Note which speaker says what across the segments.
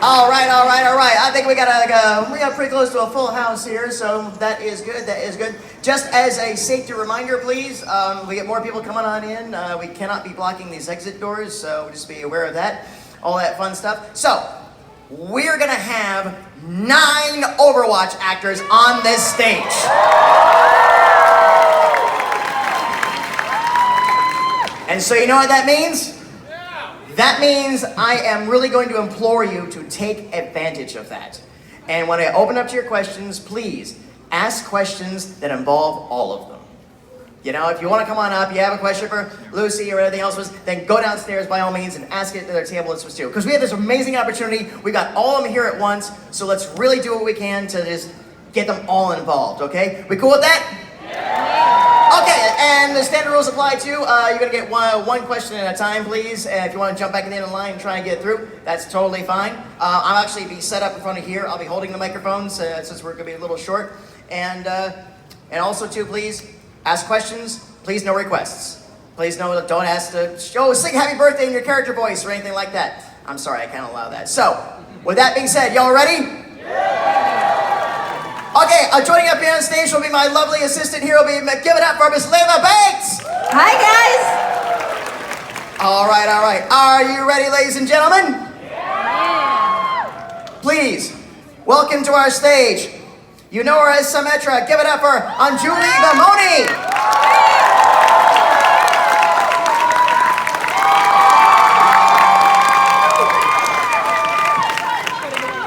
Speaker 1: All right, all right, all right. I think we got pretty close to a full house here, so that is good. That is good. Just as a safety reminder, please, we get more people coming on in. We cannot be blocking these exit doors, so just be aware of that. All that fun stuff. So we're gonna have 9 Overwatch actors on this stage. And so you know what that means? That means I am really going to implore you to take advantage of that. And when I open up to your questions, please ask questions that involve all of them. You know, if you want to come on up, you have a question for Lucy or anything else, then go downstairs by all means and ask it at their table as too. Because we have this amazing opportunity. We got all of them here at once, so let's really do what we can to just get them all involved, okay? We cool with that? Okay, and the standard rules apply too. You're gonna get one question at a time, please. If you want to jump back in the end of the line and try and get through, that's totally fine. I'll actually be set up in front of here. I'll be holding the microphones since we're gonna be a little short. And also too, please ask questions. Please no requests. Please no, don't ask to sing happy birthday in your character voice or anything like that. I'm sorry, I can't allow that. So, with that being said, y'all ready? Okay, joining up here on stage will be my lovely assistant here. Will be give it up for Miss Layla Banks.
Speaker 2: Hi guys.
Speaker 1: All right, all right. Are you ready, ladies and gentlemen?
Speaker 2: Yeah.
Speaker 1: Please welcome to our stage. You know her as Symmetra. Give it up for Anjuli Bamoni.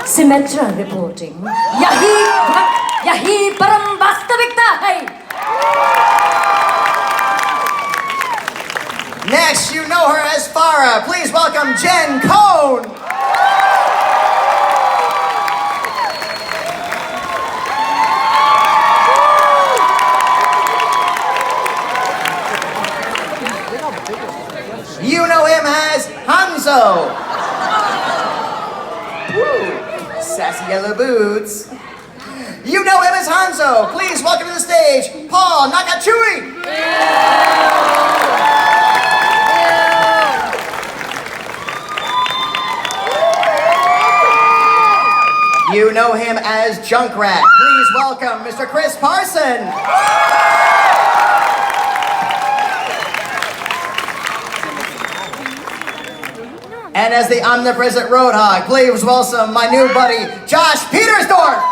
Speaker 2: Symmetra reporting. यही परम वास्तविकता है.
Speaker 1: Next, you know her as Farah. Please welcome Jen Cohn. You know him as Hanzo. Woo. Sassy yellow boots. You know him as Hanzo. Please welcome to the stage, Paul Nakachui. You know him as Junkrat. Please welcome Mr. Chris Parson. And as the omnipresent Roadhog, please welcome my new buddy, Josh Petersdorf.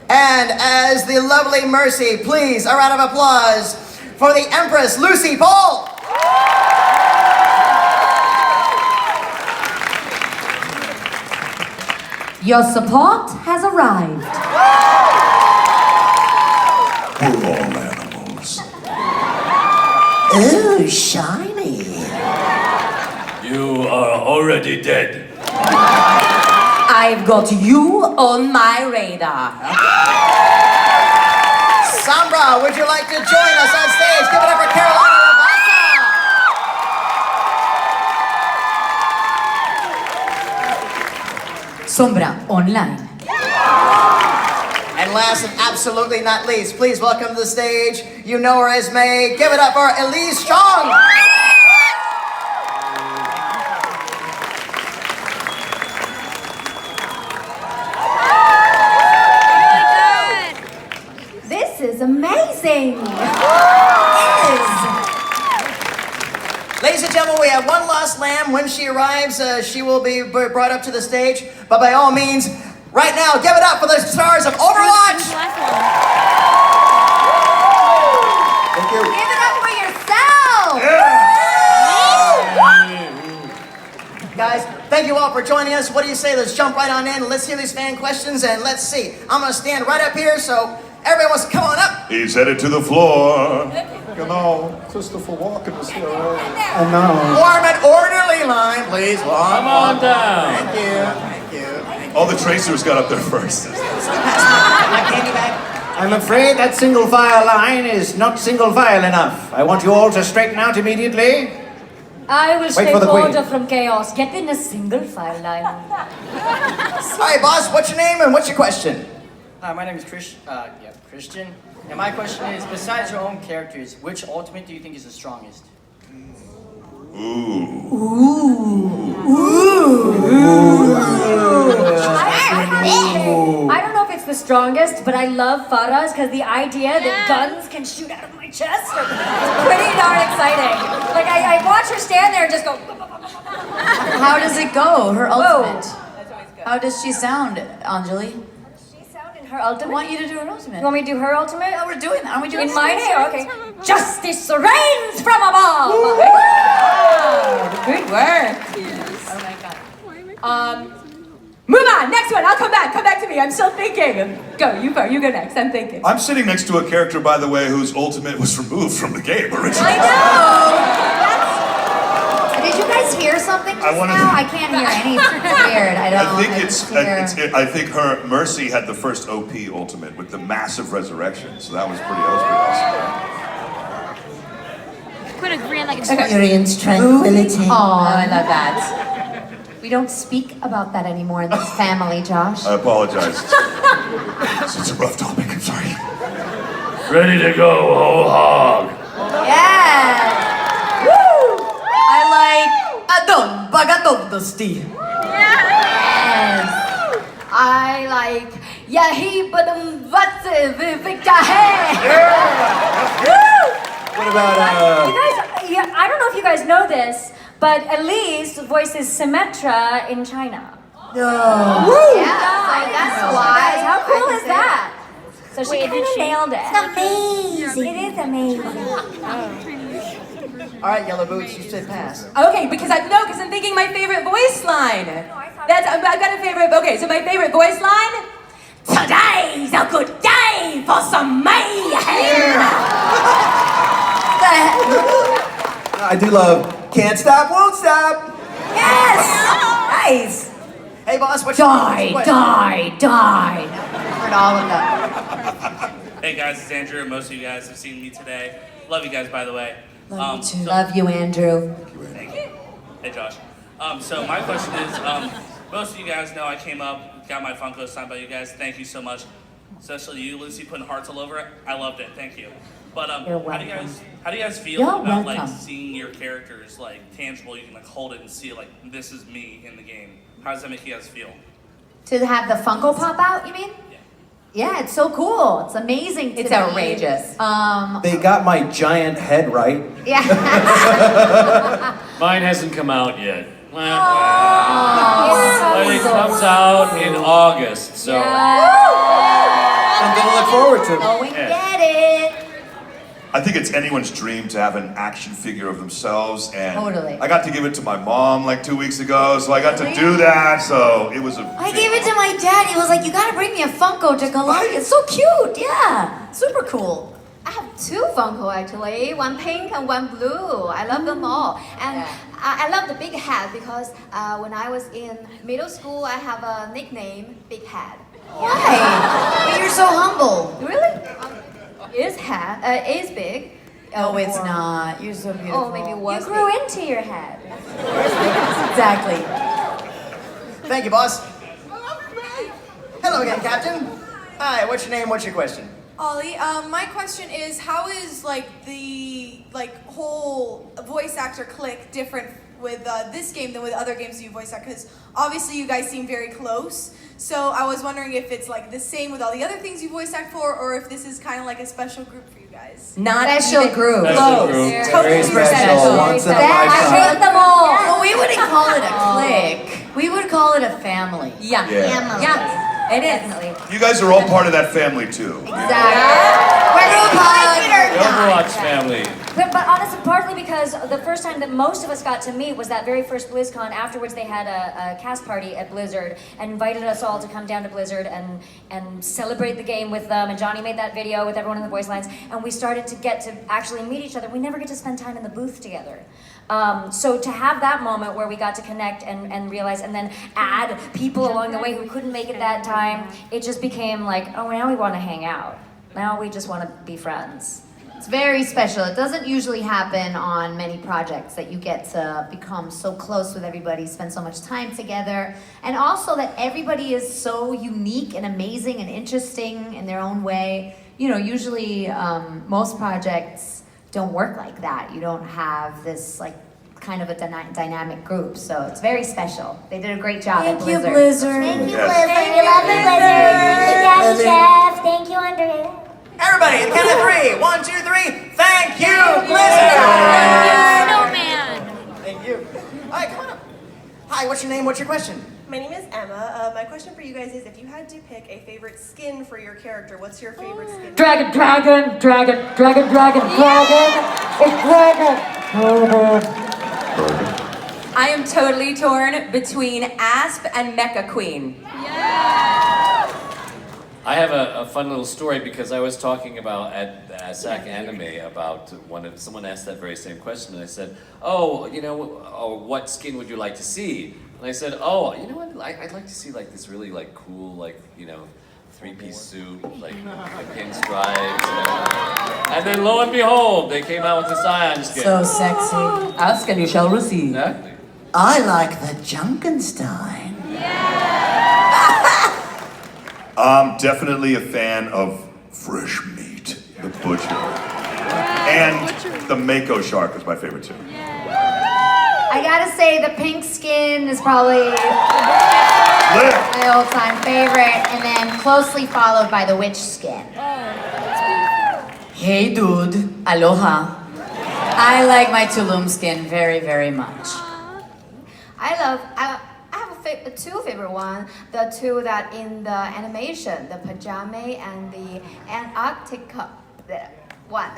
Speaker 1: And as the lovely Mercy, please, a round of applause for the Empress, Lucy Paul.
Speaker 2: Your support has arrived.
Speaker 3: We're all animals.
Speaker 1: Ooh, shiny.
Speaker 3: You are already dead.
Speaker 2: I've got you on my radar.
Speaker 1: Sombra, would you like to join us on stage? Give it up for Carolina Rabasa.
Speaker 2: Sombra online.
Speaker 1: And last and absolutely not least, please welcome to the stage, you know her as May. Give it up for Elise Strong.
Speaker 2: This is amazing.
Speaker 1: It is. Ladies and gentlemen, we have one lost lamb. When she arrives, she will be brought up to the stage. But by all means, right now, give it up for the stars of Overwatch! Thank you.
Speaker 2: Give it up for yourself!
Speaker 1: Yeah. Guys, thank you all for joining us. What do you say? Let's jump right on in. Let's hear these fan questions and let's see. I'm going to stand right up here so everybody wants to come on up.
Speaker 3: He's headed to the floor.
Speaker 4: You know, Christopher Walken is here. I know.
Speaker 1: Form an orderly line, please.
Speaker 5: Come on down.
Speaker 1: Thank you. Thank you.
Speaker 3: All the tracers got up there first.
Speaker 1: My candy bag.
Speaker 5: I'm afraid that single file line is not single file enough. I want you all to straighten out immediately.
Speaker 2: I will
Speaker 5: Wait
Speaker 2: take
Speaker 5: for the queen.
Speaker 2: order from chaos. Get in a single file line.
Speaker 1: All right, boss, what's your name and what's your question?
Speaker 6: Hi, my name is Chris.
Speaker 1: Christian. And my question is, besides your own characters, which ultimate do you think is the strongest?
Speaker 2: I don't know if it's the strongest, but I love Farah's because the idea that guns can shoot out of my chest is pretty darn exciting. Like I watch her stand there and just go.
Speaker 6: How does it go? Her ultimate.
Speaker 2: That's always good.
Speaker 6: How does she sound, Anjali?
Speaker 2: She sound in her
Speaker 6: I
Speaker 2: ultimate.
Speaker 6: want you to do her ultimate.
Speaker 2: You want me to do her ultimate?
Speaker 6: Yeah, we're doing that. Aren't we doing
Speaker 2: In mine?
Speaker 6: that?
Speaker 2: Okay. Justice reigns from above.
Speaker 7: Good work.
Speaker 6: Oh my god.
Speaker 7: Move on. Next one. I'll come back. Come back to me. I'm still thinking. Go. You go. You go next. I'm thinking.
Speaker 3: I'm sitting next to a character, by the way, whose ultimate was removed from the game originally.
Speaker 6: I know. Did you guys hear something just
Speaker 3: wanted
Speaker 6: now?
Speaker 3: to-
Speaker 6: I can't hear anything. It's weird. I don't.
Speaker 3: I think
Speaker 6: hear.
Speaker 3: I think her Mercy had the first OP ultimate with the massive resurrection, so that was pretty awesome.
Speaker 8: Put a green like
Speaker 9: Experience tranquility.
Speaker 6: Oh, I love that. We don't speak about that anymore in this family, Josh.
Speaker 3: I apologize. It's a rough topic. I'm sorry.
Speaker 10: Ready to go, whole hog.
Speaker 6: Yeah. Woo! I like
Speaker 9: Adon bagatogdosti.
Speaker 6: yes.
Speaker 2: I like Yahi Badum Vatse Victahe.
Speaker 4: What about,
Speaker 2: You guys, yeah, I don't know if you guys know this, but Elise voices Symmetra in China.
Speaker 6: Yeah, so that's
Speaker 2: Guys,
Speaker 6: why.
Speaker 2: how cool
Speaker 6: I
Speaker 2: is
Speaker 6: can
Speaker 2: that? So she kind of nailed it.
Speaker 9: Amazing.
Speaker 2: It is amazing.
Speaker 1: All right, Yellow Boots, you said pass.
Speaker 7: Okay, because I'm thinking my favorite voice line. I've got a favorite. Okay, so my favorite voice line. Today's a good day for some mayhem.
Speaker 4: I do love Can't Stop, Won't Stop.
Speaker 6: Yes. Nice.
Speaker 1: Hey, boss, what's your
Speaker 6: Die.
Speaker 1: question?
Speaker 6: Heard all of that.
Speaker 11: Hey guys, it's Andrew. Most of you guys have seen me today. Love you guys, by the way.
Speaker 6: Love you too.
Speaker 11: so-
Speaker 6: Love you, Andrew.
Speaker 11: Thank you. Hey Josh. So my question is, most of you guys know I came up, got my Funko signed by you guys. Thank you so much. Especially you, Lucy, putting hearts all over it. I loved it. Thank you. But
Speaker 6: You're
Speaker 11: how do you guys feel
Speaker 6: You're
Speaker 11: about like
Speaker 6: welcome.
Speaker 11: seeing your characters like tangible? You can like hold it and see like this is me in the game. How does that make you guys feel?
Speaker 6: To have the Funko pop out, you mean? Yeah, it's so cool. It's amazing.
Speaker 7: It's
Speaker 6: to me.
Speaker 7: outrageous.
Speaker 4: They got my giant head right.
Speaker 6: Yeah.
Speaker 10: Mine hasn't come out yet.
Speaker 2: Oh,
Speaker 10: But it comes out in August, so.
Speaker 4: Something to look forward to.
Speaker 6: Oh, we get it.
Speaker 3: I think it's anyone's dream to have an action figure of themselves, and
Speaker 6: Totally.
Speaker 3: I got to give it to my mom like 2 weeks ago, so I got to do that. So it was a.
Speaker 6: I gave it to my dad. He was like, "You gotta bring me a Funko to Colombia. It's so cute. Yeah, super cool."
Speaker 2: I have two Funko actually, one pink and one blue. I love them all. And I love the big hat because when I was in middle school, I have a nickname, Big Hat.
Speaker 6: Why? But you're so humble.
Speaker 2: Really? Is big.
Speaker 6: Oh, it's not. You're so beautiful.
Speaker 2: Oh, maybe was. You grew into your hat.
Speaker 6: Exactly.
Speaker 1: Thank you, boss. Hello again, Captain. Hi, what's your name? What's your question?
Speaker 12: Ollie, my question is, how is like the whole voice actor clique different with this game than with other games you voice act? Because obviously you guys seem very close. So I was wondering if it's like the same with all the other things you voice act for, or if this is kind of like a special group for you guys.
Speaker 7: Not
Speaker 6: Special
Speaker 7: even
Speaker 6: group.
Speaker 10: Special group.
Speaker 7: Totally
Speaker 4: Very
Speaker 7: special.
Speaker 4: special. Once in a
Speaker 6: I
Speaker 4: lifetime.
Speaker 6: hate them all. Well, we wouldn't call it a clique. We would call it a family.
Speaker 7: Yeah.
Speaker 3: Yeah.
Speaker 7: Yeah. It is.
Speaker 3: You guys are all part of that family too.
Speaker 6: Exactly.
Speaker 10: The Overwatch family.
Speaker 2: But honestly, partly because the first time that most of us got to meet was that very first BlizzCon. Afterwards, they had a cast party at Blizzard and invited us all to come down to Blizzard and celebrate the game with them. And Johnny made that video with everyone in the voice lines. And we started to get to actually meet each other. We never get to spend time in the booth together. So to have that moment where we got to connect and realize and then add people along the way who couldn't make it that time, it just became like, oh, now we want to hang out. Now we just want to be friends.
Speaker 6: It's very special. It doesn't usually happen on many projects that you get to become so close with everybody, spend so much time together, and also that everybody is so unique and amazing and interesting in their own way. usually most projects don't work like that. You don't have this like kind of a dynamic group, so it's very special. They did a great job at Blizzard.
Speaker 2: Thank you, Blizzard.
Speaker 9: Thank you,
Speaker 3: Yes.
Speaker 9: Blizzard. We love you, Blizzard. Good job, Chef. Thank you, Andre.
Speaker 1: Everybody, the count of three. 1, 2, 3. Thank you, Blizzard.
Speaker 2: Snowman.
Speaker 1: Thank you. All right, come on up. Hi, what's your name? What's your question?
Speaker 8: My name is Emma. My question for you guys is, if you had to pick a favorite skin for your character, what's your favorite skin?
Speaker 2: Dragon. It's dragon.
Speaker 7: I am totally torn between Asp and Mecha Queen.
Speaker 10: I have a fun little story because I was talking about at SAC Anime about someone asked that very same question, and I said, what skin would you like to see? And I said, you know what? I'd like to see like this really like cool like 3-piece suit, like the pinstripes, and then lo and behold, they came out with the Scion skin.
Speaker 9: So sexy.
Speaker 7: Ask and you shall receive.
Speaker 10: Exactly.
Speaker 9: I like the Junkenstein.
Speaker 3: I'm definitely a fan of fresh meat, the butcher. And the Mako shark is my favorite too.
Speaker 6: I gotta say the pink skin is probably my all-time favorite, and then closely followed by the witch skin.
Speaker 9: Hey, dude. Aloha. I like my Tulum skin very, very much.
Speaker 6: I have two favorite ones. The two that in the animation, the pajama and the Antarctica one.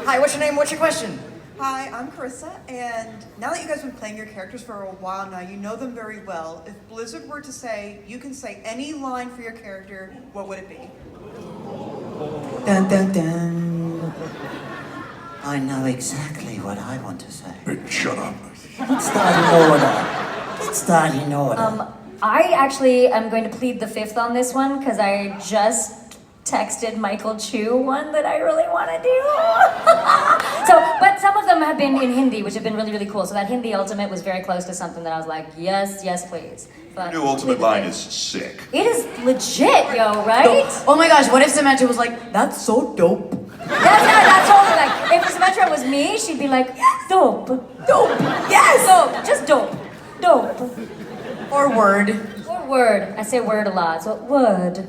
Speaker 1: Hi, what's your name? What's your question?
Speaker 8: Hi, I'm Carissa, and now that you guys have been playing your characters for a while now, you know them very well. If Blizzard were to say, you can say any line for your character, what would it be?
Speaker 9: Dun dun dun. I know exactly what I want to say.
Speaker 3: Shut up.
Speaker 9: Let's start in order.
Speaker 2: I actually am going to plead the fifth on this one because I just texted Michael Chu one that I really want to do. But some of them have been in Hindi, which have been really, really cool. So that Hindi ultimate was very close to something that I was like, yes, please. But
Speaker 3: Your new ultimate line is sick.
Speaker 2: it is legit, yo, right?
Speaker 9: Oh my gosh, what if Symmetra was like, that's so dope?
Speaker 2: That's totally like, if Symmetra was me, she'd be like, dope.
Speaker 9: Dope! Yes!
Speaker 2: Dope, just dope. Dope.
Speaker 9: Or word.
Speaker 2: Or word. I say word a lot, so word.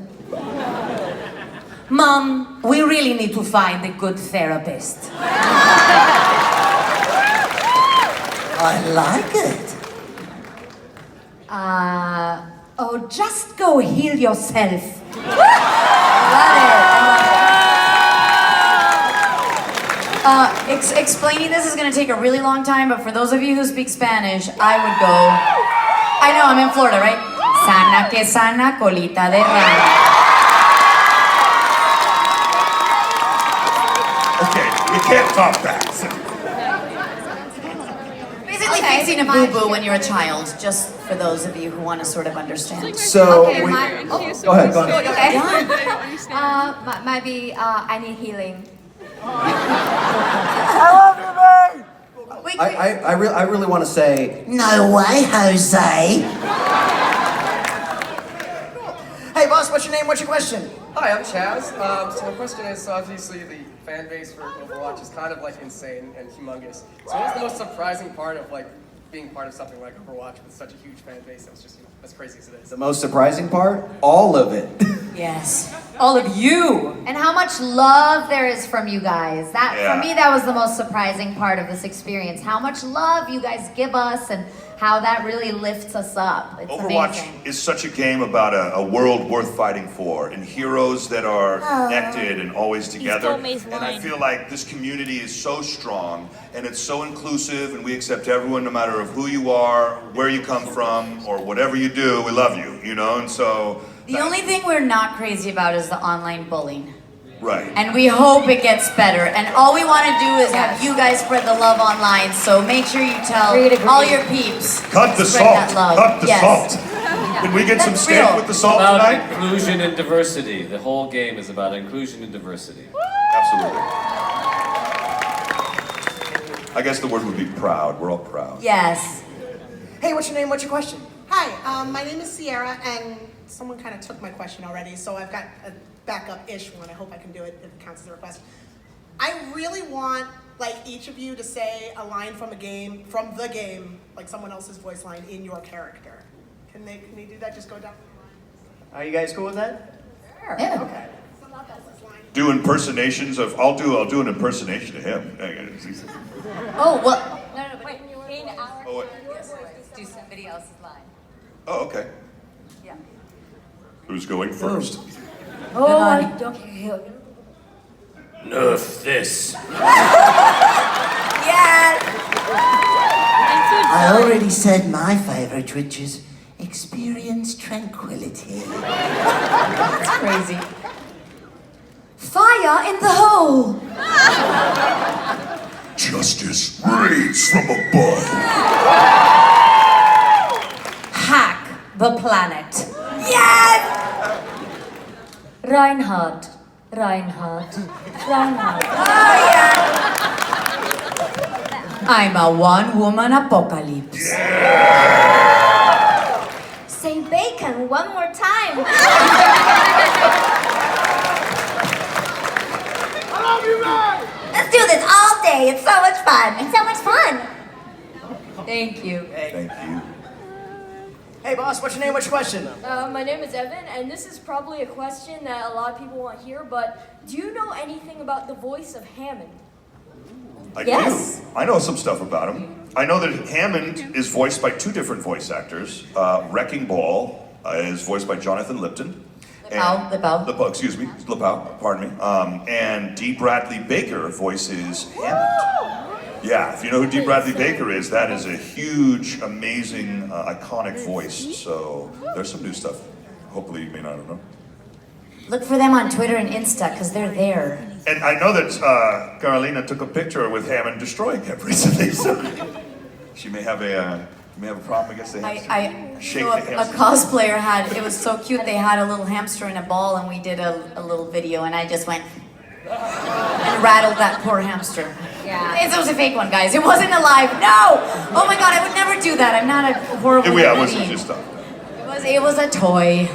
Speaker 9: Mom, we really need to find a good therapist. I like it. Just go heal yourself. Explaining this is gonna take a really long time, but for those of you who speak Spanish, I would go. I know, I'm in Florida, right? Sana que sana, colita de rana.
Speaker 3: Okay, we can't top that.
Speaker 9: Basically fixing a boo-boo when you're a child, just for those of you who want to sort of understand.
Speaker 4: So,
Speaker 6: Okay,
Speaker 4: we,
Speaker 6: go
Speaker 4: go ahead, go ahead.
Speaker 6: Okay. Might be I need healing.
Speaker 4: I really want to say,
Speaker 9: No way, Jose.
Speaker 1: Hey, boss, what's your name? What's your question?
Speaker 13: Hi, I'm Chaz. So my question is, so obviously the fan base for Overwatch is kind of like insane and humongous. So what's the most surprising part of like being part of something like Overwatch with such a huge fan base that's just as crazy as it is?
Speaker 4: the most surprising part? All of it.
Speaker 9: Yes.
Speaker 7: All of you.
Speaker 6: And how much love there is from you guys. That
Speaker 3: Yeah.
Speaker 6: for me, that was the most surprising part of this experience. How much love you guys give us and how that really lifts us up. It's
Speaker 3: Overwatch
Speaker 6: amazing.
Speaker 3: is such a game about a world worth fighting for, and heroes that are connected and always together. And I feel like this community is so strong, and it's so inclusive, and we accept everyone no matter of who you are, where you come from, or whatever you do, we love you, and so...
Speaker 9: The only thing we're not crazy about is the online bullying.
Speaker 3: Right.
Speaker 9: And we hope it gets better. And all we want to do is have you guys spread the love online. So make sure you tell all your peeps.
Speaker 3: Cut the
Speaker 9: spread
Speaker 3: salt.
Speaker 9: that love.
Speaker 3: Cut the
Speaker 9: Yes.
Speaker 3: salt. Did we get some
Speaker 9: That's
Speaker 3: steak
Speaker 9: real.
Speaker 3: with the salt
Speaker 10: About
Speaker 3: tonight?
Speaker 10: inclusion and diversity. The whole game is about inclusion and diversity.
Speaker 3: Absolutely. I guess the word would be proud. We're all proud.
Speaker 9: Yes.
Speaker 1: Hey, what's your name? What's your question?
Speaker 8: Hi,
Speaker 14: Hi, my name is Sierra, and someone kind of took my question already, so I've got a backup-ish one. I hope I can do it if it counts as a request. I really want, like, each of you to say a line from the game, like someone else's voice line in your character. Can they do that? Just go down.
Speaker 1: Are you guys cool with that?
Speaker 14: Sure.
Speaker 9: Yeah.
Speaker 14: Okay.
Speaker 3: Do impersonations of. I'll do an impersonation of him.
Speaker 9: Oh, well.
Speaker 2: No, but in our
Speaker 3: Oh, wait.
Speaker 9: Do somebody else's line.
Speaker 3: Oh, okay.
Speaker 9: Yeah.
Speaker 3: Who's going first?
Speaker 2: Oh, I don't care.
Speaker 10: Nerf this.
Speaker 9: Yes!
Speaker 15: I already said my favorite, which is experience tranquility.
Speaker 9: That's crazy. Fire in the hole!
Speaker 3: Justice reigns from above.
Speaker 9: Hack the planet.
Speaker 2: Yes! Reinhard.
Speaker 9: Oh, yeah. I'm a one-woman apocalypse.
Speaker 6: Say bacon one more time.
Speaker 9: Let's do this all day. It's so much fun.
Speaker 6: It's so much fun.
Speaker 9: Thank you.
Speaker 3: Thank you.
Speaker 1: Hey, boss, what's your name? What's your question?
Speaker 16: My name is Evan, and this is probably a question that a lot of people want to hear, but do you know anything about the voice of Hammond?
Speaker 3: I do. I know some stuff about him. I know that Hammond is voiced by two different voice actors. Wrecking Ball is voiced by Jonathan Lipton.
Speaker 9: Lepow.
Speaker 3: Excuse me, Lepow, pardon me. And D. Bradley Baker voices Hammond. Yeah, if you know who D. Bradley Baker is, that is a huge, amazing, iconic voice. So there's some new stuff. Hopefully you may not know.
Speaker 9: Look for them on Twitter and Insta, because they're there.
Speaker 3: And I know that Carolina took a picture with Hammond destroying him recently, so she may have a problem. I guess they have
Speaker 9: I
Speaker 3: to shake
Speaker 9: know
Speaker 3: the
Speaker 9: a
Speaker 3: hamster.
Speaker 9: cosplayer had, it was so cute, they had a little hamster in a ball and we did a little video and I just went and rattled that poor hamster.
Speaker 2: Yeah.
Speaker 9: It was a fake one, guys. It wasn't alive. No! Oh my god, I would never do that. I'm not a horrible
Speaker 3: Yeah, it
Speaker 9: human
Speaker 3: wasn't
Speaker 9: being.
Speaker 3: just stuff.
Speaker 9: It was a toy.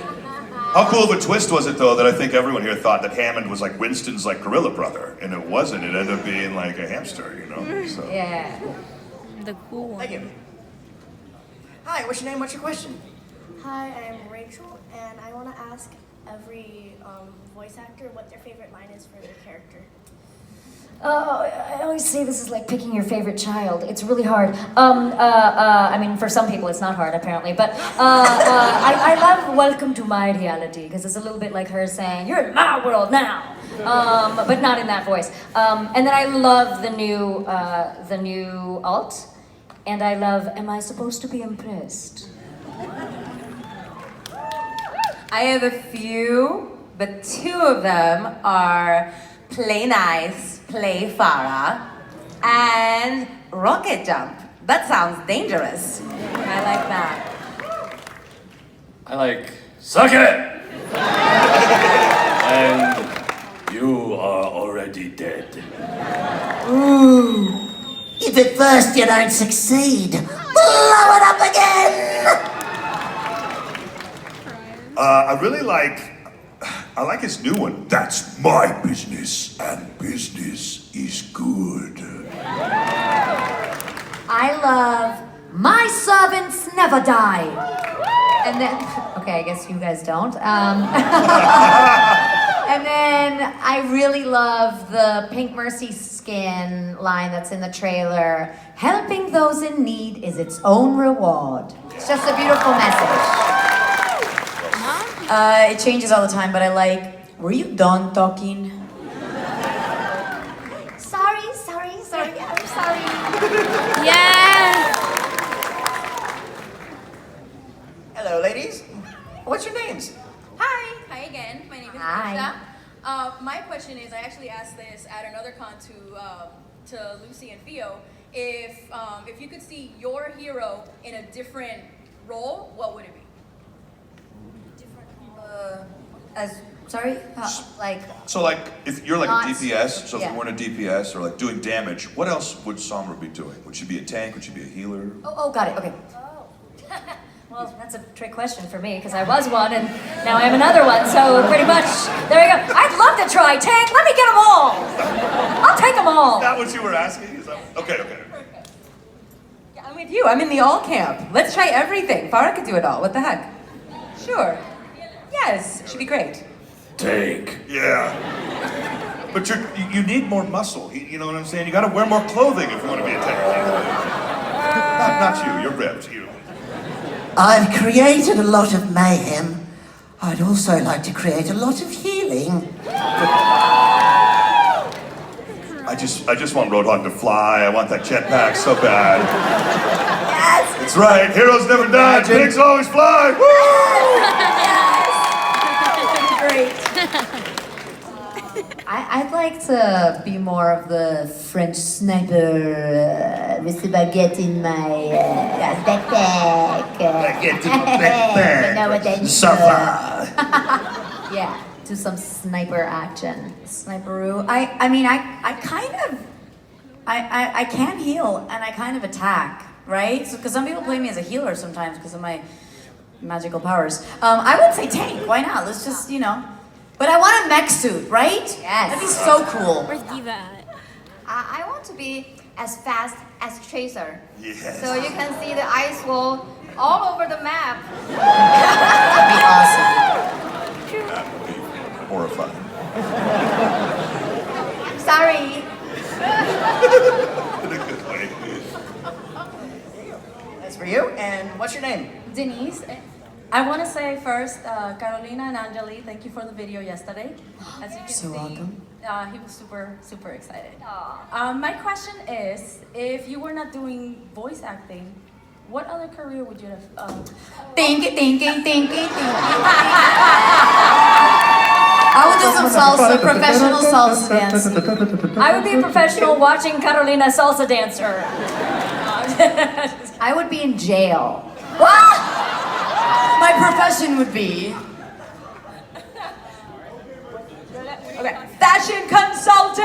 Speaker 3: How cool of a twist was it, though, that I think everyone here thought that Hammond was like Winston's like gorilla brother, and it wasn't. It ended up being like a hamster, you know? So.
Speaker 2: Yeah.
Speaker 17: The cool one.
Speaker 1: Thank you. Hi, what's your name? What's your question?
Speaker 18: Hi, I'm Rachel, and I want to ask every voice actor what their favorite line is for their character.
Speaker 2: I always say this is like picking your favorite child. It's really hard. I mean, for some people it's not hard, apparently. But I love "Welcome to My Reality" because it's a little bit like her saying, "You're in my world now," but not in that voice. And then I love the new alt, and I love "Am I supposed to be impressed?"
Speaker 7: I have a few, but two of them are Play Nice, Play Farah, and Rocket Jump. That sounds dangerous. I like that.
Speaker 10: I like, suck it! And you are already dead.
Speaker 15: Ooh. If at first you don't succeed, blow it up again!
Speaker 3: I like his new one. That's my business, and business is good.
Speaker 9: I love "My servants never die." And then, okay, I guess you guys don't. And then I really love the Pink Mercy skin line that's in the trailer. Helping those in need is its own reward. It's just a beautiful message. It changes all the time, but I like, were you done talking?
Speaker 18: Sorry, I'm sorry.
Speaker 17: Yeah.
Speaker 1: Hello, ladies. What's your names?
Speaker 12: Hi again. My name is
Speaker 9: Hi.
Speaker 12: Aisha. My question is, I actually asked this at another con to Lucy and Theo. If you could see your hero in a different role, what would it be?
Speaker 9: Sorry?
Speaker 3: So like, if you're like
Speaker 9: Not-
Speaker 3: a DPS, so if
Speaker 9: yeah.
Speaker 3: you weren't a DPS or like doing damage, what else would Sombra be doing? Would she be a tank? Would she be a healer?
Speaker 9: Oh, got it, okay.
Speaker 2: Well, that's a trick question for me because I was one and now I am another one. So pretty much, there you go. I'd love to try Tank. Let me get them all. I'll take them all.
Speaker 3: Is that what you were asking? Okay.
Speaker 7: Yeah, I'm with you. I'm in the all camp. Let's try everything. Farah could do it all. What the heck? Sure. Yes, should be great.
Speaker 3: Tank. Yeah. But you need more muscle. You know what I'm saying? You got to wear more clothing if you want to be a tank. Not you. You're ripped. You.
Speaker 15: I've created a lot of mayhem. I'd also like to create a lot of healing.
Speaker 3: I just want Roadhog to fly. I want that jetpack so bad.
Speaker 15: Yes!
Speaker 3: That's right. Heroes never die. Pigs always fly. Woo!
Speaker 9: Great. I'd like to be more of the French sniper with the baguette in my backpack.
Speaker 3: Baguette in my backpack.
Speaker 9: You know what I mean?
Speaker 3: Suffer.
Speaker 9: Yeah, do some sniper action.
Speaker 17: Sniperoo. I mean, I kind of, I can heal and I kind of attack, right? So, because some people play me as a healer sometimes because of my magical powers. I would say tank. Why not? Let's just, But I want a mech suit, right?
Speaker 9: Yes.
Speaker 17: That'd be so cool.
Speaker 6: Where's Diva at? I want to be as fast as Tracer.
Speaker 3: Yes.
Speaker 6: So you can see the ice wall all over the map.
Speaker 9: That'd be awesome.
Speaker 3: That would be horrifying.
Speaker 6: Sorry.
Speaker 3: In a good way.
Speaker 1: That's for you. And what's your name?
Speaker 19: Denise. I want to say first, Carolina and Anjali, thank you for the video yesterday. As you can see,
Speaker 9: welcome.
Speaker 19: He was super excited. My question is, if you were not doing voice acting, what other career would you have?
Speaker 17: Thinking. I would do some salsa, professional salsa dance.
Speaker 2: I would be a professional watching Carolina salsa dancer.
Speaker 9: I would be in jail.
Speaker 17: My profession would be
Speaker 7: Fashion consultant!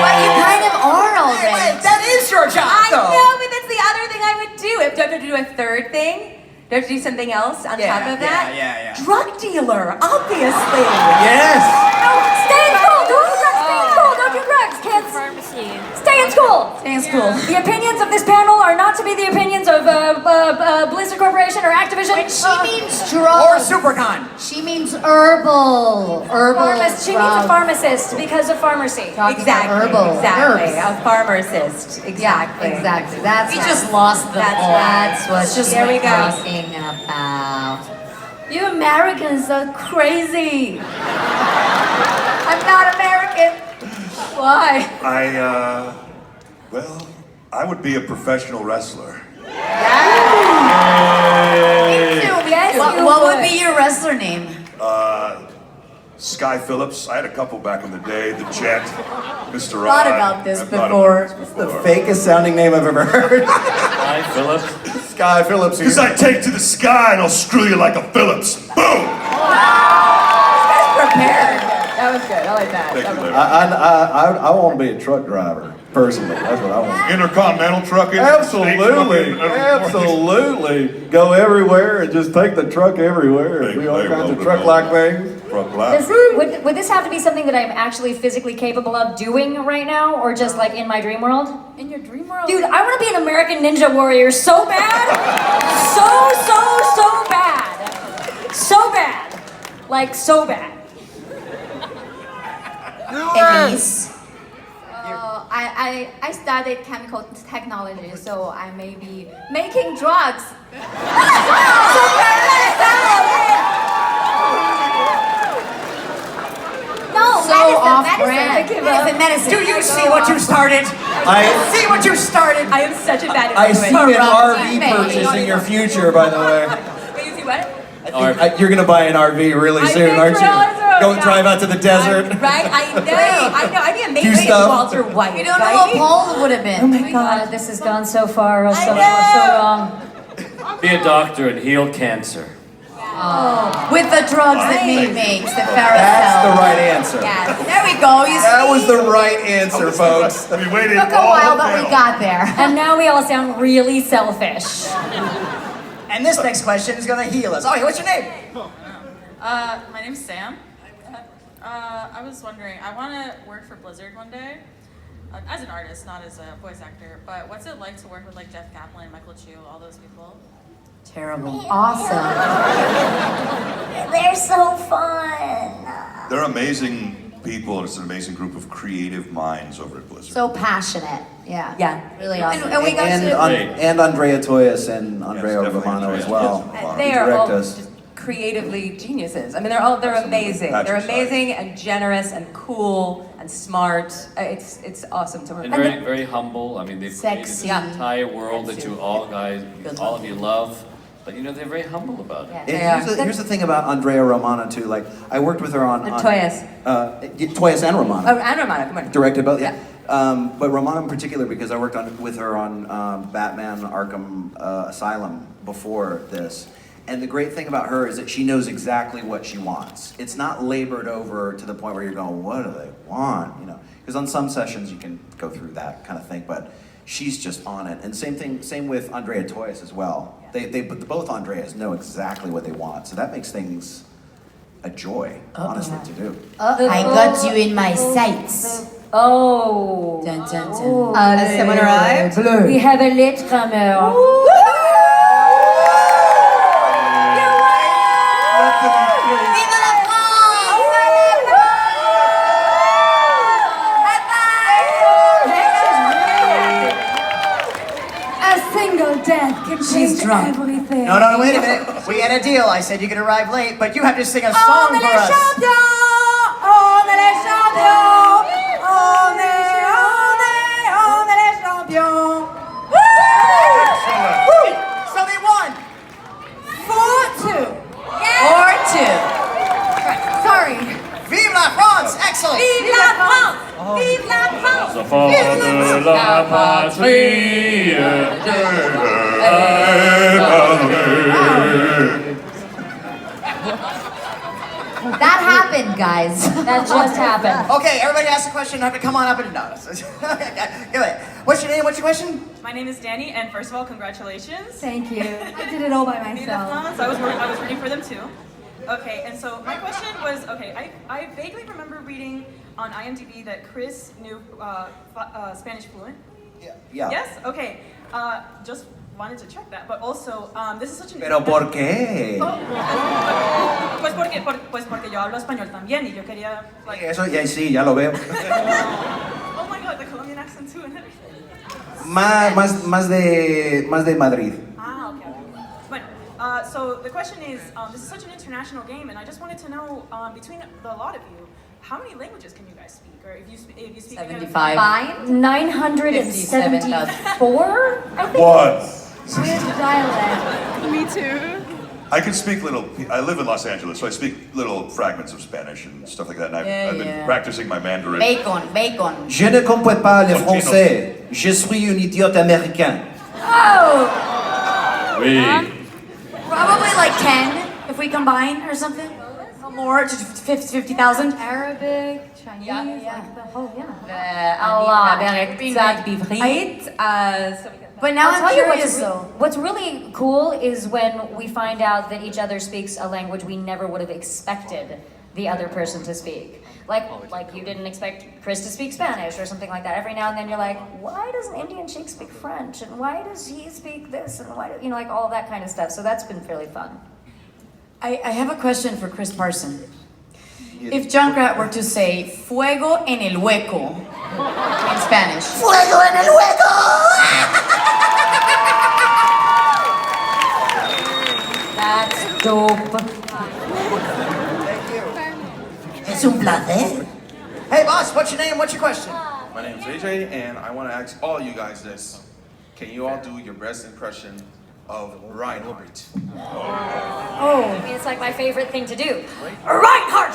Speaker 9: But you kind of are already.
Speaker 1: That is your job,
Speaker 7: I
Speaker 1: though.
Speaker 7: know, but that's the other thing I would do. Do I have to do a third thing? Do I have to do something else on top of that?
Speaker 1: Yeah.
Speaker 7: Drug dealer, obviously.
Speaker 1: Yes.
Speaker 2: Stay in school. Don't do drugs. Stay in school. Don't do drugs, kids.
Speaker 6: Pharmacy.
Speaker 2: Stay in school.
Speaker 17: Stay in school.
Speaker 2: The opinions of this panel are not to be the opinions of Blizzard Corporation or Activision.
Speaker 9: When she means drugs.
Speaker 1: Or Supercon.
Speaker 9: She means herbal.
Speaker 2: She means a pharmacist because of pharmacy.
Speaker 7: Exactly.
Speaker 9: Herbal.
Speaker 7: Exactly.
Speaker 9: Herbs.
Speaker 7: A pharmacist. Exactly.
Speaker 9: Yeah, exactly. That's
Speaker 17: We just lost them
Speaker 7: That's
Speaker 17: all.
Speaker 7: right.
Speaker 9: That's what she's
Speaker 7: There we go.
Speaker 9: talking about.
Speaker 19: You Americans are crazy.
Speaker 17: I'm not American.
Speaker 19: Why?
Speaker 3: I would be a professional wrestler.
Speaker 2: Yes,
Speaker 17: What would be your wrestler name?
Speaker 3: Sky Phillips. I had a couple back in the day. The Jet, Mr.
Speaker 17: Thought
Speaker 3: Rod.
Speaker 17: about this
Speaker 3: I've thought
Speaker 17: before.
Speaker 3: about this
Speaker 4: The fakest sounding name I've ever heard.
Speaker 10: Hi, Philip.
Speaker 4: Sky Phillips here.
Speaker 3: Because I take to the sky and I'll screw you like a Phillips. Boom!
Speaker 17: Prepared.
Speaker 19: That was good. I like that.
Speaker 3: Thank you, Larry.
Speaker 4: I want to be a truck driver, personally. That's what I want.
Speaker 3: Intercontinental trucking.
Speaker 4: Absolutely. Absolutely. Go everywhere and just take the truck everywhere and do all kinds of truck-like things.
Speaker 2: Would this have to be something that I'm actually physically capable of doing right now, or just like in my dream world?
Speaker 19: In your dream world?
Speaker 2: Dude, I want to be an American Ninja Warrior so bad. So bad. So bad. Like, so bad.
Speaker 9: Elise.
Speaker 6: I studied chemical technology, so I may be making drugs. No,
Speaker 9: Medicine.
Speaker 1: Do you see what you started? See what you started?
Speaker 7: I am such a bad
Speaker 4: I see
Speaker 7: influence.
Speaker 4: an RV purchase in your future, by the way.
Speaker 7: Wait, you see what?
Speaker 4: You're going to buy an RV really soon, aren't you? Go drive out to the desert.
Speaker 7: Right? I know. I'd be amazing as
Speaker 4: stuff.
Speaker 7: Walter White.
Speaker 9: You don't know
Speaker 7: right?
Speaker 9: what Paul would have been.
Speaker 2: Oh my god, this has gone so far, so wrong.
Speaker 10: Be a doctor and heal cancer.
Speaker 17: With the drugs that me makes, the Farah
Speaker 4: That's the
Speaker 17: sells.
Speaker 4: right answer.
Speaker 17: Yes. There we go. You
Speaker 4: That
Speaker 17: see?
Speaker 4: was the right answer, folks.
Speaker 3: We waited
Speaker 9: Took a
Speaker 3: all
Speaker 9: while,
Speaker 3: the
Speaker 9: but we
Speaker 3: panel.
Speaker 9: got there.
Speaker 2: And now we all sound really selfish.
Speaker 1: And this next question is gonna heal us. Okay, what's your name?
Speaker 20: My name's Sam. I was wondering, I want to work for Blizzard one day, as an artist, not as a voice actor, but what's it like to work with like Jeff Kaplan, Michael Chu, all those people?
Speaker 9: Terrible. Awesome.
Speaker 15: They're so fun.
Speaker 3: They're amazing people. It's an amazing group of creative minds over at Blizzard.
Speaker 9: So passionate. Yeah.
Speaker 17: Yeah.
Speaker 9: Really awesome.
Speaker 17: And we got
Speaker 4: And Andrea Toyas and Andrea Romano as well.
Speaker 7: They
Speaker 4: who
Speaker 7: are
Speaker 4: direct
Speaker 7: all
Speaker 4: us.
Speaker 7: just creatively geniuses. I mean, they're amazing.
Speaker 3: Patrick
Speaker 7: They're
Speaker 3: Side.
Speaker 7: amazing and generous and cool and smart. It's awesome to work
Speaker 10: And
Speaker 7: with.
Speaker 10: very, very humble. I mean, they've created
Speaker 9: Sexy.
Speaker 10: this entire world that you all of you love. But you know, they're very humble about it.
Speaker 4: And here's the thing about Andrea Romano too. Like I worked with her on
Speaker 7: Toyas.
Speaker 4: Toyas and Romano.
Speaker 7: Oh, and Romano, come on.
Speaker 4: Directed both, yeah. But Romano in particular because I worked with her on Batman Arkham Asylum before this. And the great thing about her is that she knows exactly what she wants. It's not labored over to the point where you're going, what do they want? You know, because on some sessions you can go through that kind of thing, but she's just on it. And same with Andrea Toyas as well. Both Andreas know exactly what they want, so that makes things a joy, honestly, to do.
Speaker 9: I got you in my sights.
Speaker 2: Oh.
Speaker 9: Dun, dun, dun.
Speaker 6: Has someone arrived?
Speaker 2: We have a latecomer.
Speaker 16: A single death can change everything.
Speaker 1: No, wait a minute. We had a deal. I said you could arrive late, but you have to sing a song for us. So they won.
Speaker 19: 4-2.
Speaker 17: 4-2.
Speaker 19: Sorry.
Speaker 1: Vive la France! Excellent.
Speaker 19: Vive la France! Vive la France!
Speaker 10: La patrie.
Speaker 9: That happened, guys.
Speaker 2: That just happened.
Speaker 1: Okay, everybody ask a question. Come on up and no. Go ahead. What's your name? What's your question?
Speaker 20: My name is Danny, and first of all, congratulations.
Speaker 16: Thank you. I did it all by myself.
Speaker 20: I was rooting for them too. Okay, and so my question was, I vaguely remember reading on IMDb that Chris knew Spanish fluent.
Speaker 4: Yeah.
Speaker 20: Yes? Okay. Just wanted to check that, but also, this is such an...
Speaker 4: Pero ¿por qué?
Speaker 20: Pues porque yo hablo español también y yo quería, like...
Speaker 4: Eso ya sí, ya lo veo.
Speaker 20: Oh my god, the Colombian accent too and everything.
Speaker 4: Más de Madrid.
Speaker 20: Ah, okay. But, so the question is, this is such an international game, and I just wanted to know, between the lot of you, how many languages can you guys speak? Or if you speak
Speaker 17: 75.
Speaker 2: 974? I think.
Speaker 3: What?
Speaker 16: Weird dialect.
Speaker 12: Me too.
Speaker 3: I can speak I live in Los Angeles, so I speak little fragments of Spanish and stuff like that. And I've been practicing my Mandarin.
Speaker 9: Bacon.
Speaker 4: Je ne comprends pas le français. Je suis un idiot américain.
Speaker 17: Oh!
Speaker 10: Oui.
Speaker 17: Probably like 10 if we combine or something. More, 50,000.
Speaker 16: Arabic, Chinese, like the whole,
Speaker 17: A lot. But now
Speaker 2: I'll
Speaker 17: I'm
Speaker 2: tell you
Speaker 17: curious
Speaker 2: what's really cool is when we find out that each other speaks a language we never would have expected the other person to speak. Like you didn't expect Chris to speak Spanish or something like that. Every now and then you're like, why does an Indian chick speak French? And why does he speak this? And why, like all of that kind of stuff. So that's been really fun.
Speaker 17: I have a question for Chris Parson. If Junkrat were to say fuego en el hueco in Spanish.
Speaker 15: Fuego en el hueco.
Speaker 2: That's dope.
Speaker 15: Es un placer.
Speaker 1: Hey, boss, what's your name? What's your question?
Speaker 21: My name's AJ, and I want to ask all you guys this. Can you all do your best impression of Reinhardt?
Speaker 2: Oh, it's like my favorite thing to do.
Speaker 19: Reinhardt!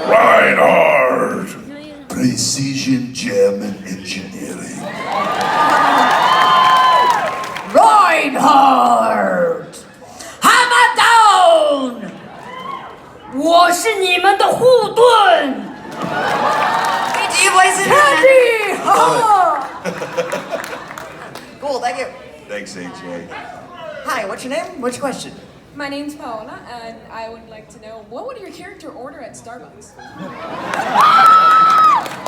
Speaker 3: Reinhardt! Precision German engineering.
Speaker 19: Reinhardt! Hammer down! 我是你们的护盾。
Speaker 9: Hey, do you voice it?
Speaker 1: Candy! Cool, thank you.
Speaker 3: Thanks, AJ.
Speaker 1: Hi, what's your name? What's your question?
Speaker 5: My name's Paola, and I would like to know, what would your character order at Starbucks?